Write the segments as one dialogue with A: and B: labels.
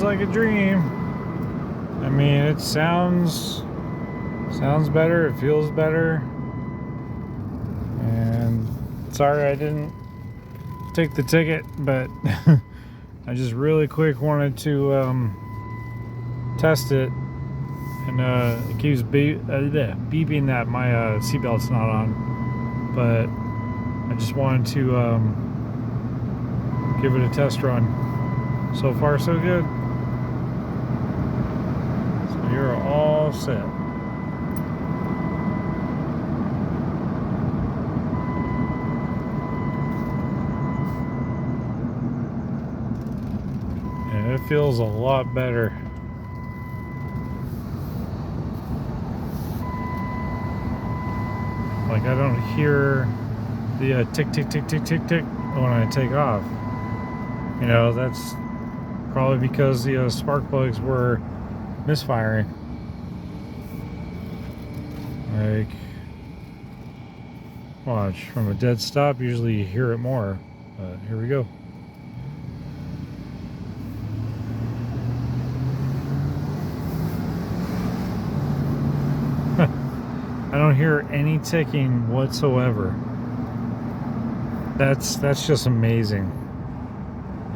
A: Like a dream. I mean, it sounds better, it feels better. And sorry I didn't take the ticket, but I just really quick wanted to test it, and it keeps beeping that my seatbelt's not on, but I just wanted to give it a test run. So far so good. You're all set. And it feels a lot better. Like I don't hear the tick tick tick tick tick tick when I take off. You know, that's probably because the spark plugs were misfiring. Like, watch, from a dead stop, usually you hear it more, but here we go. I don't hear any ticking whatsoever. That's just amazing.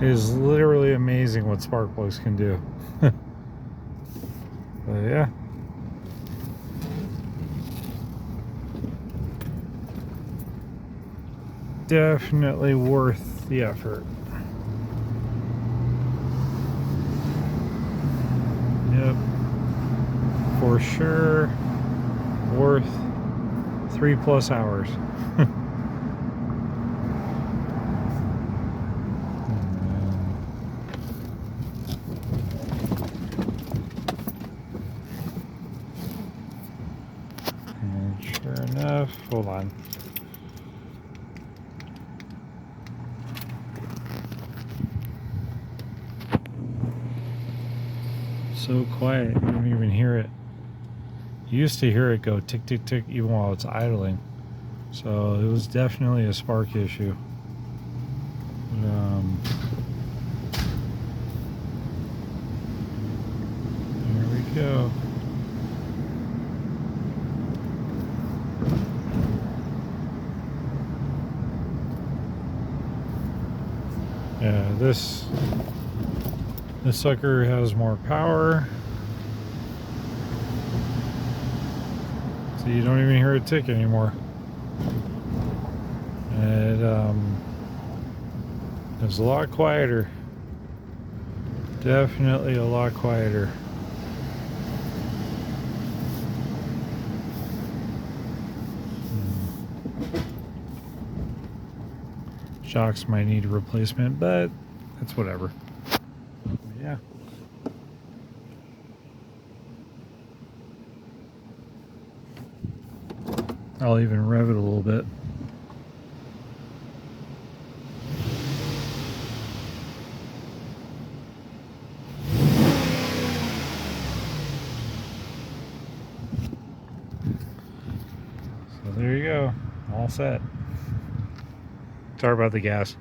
A: It is literally amazing what spark plugs can do. But yeah. Definitely worth the effort. Yep. For sure worth 3+ hours. And sure enough, hold on. So quiet, you don't even hear it. You used to hear it go tick tick tick even while it's idling. So it was definitely a spark issue. There we go. Yeah, this sucker has more power. So you don't even hear it tick anymore. And it's a lot quieter. Definitely a lot quieter. Shocks might need a replacement, but that's whatever. Yeah. I'll even rev it a little bit. So there you go, all set. Sorry about the gas.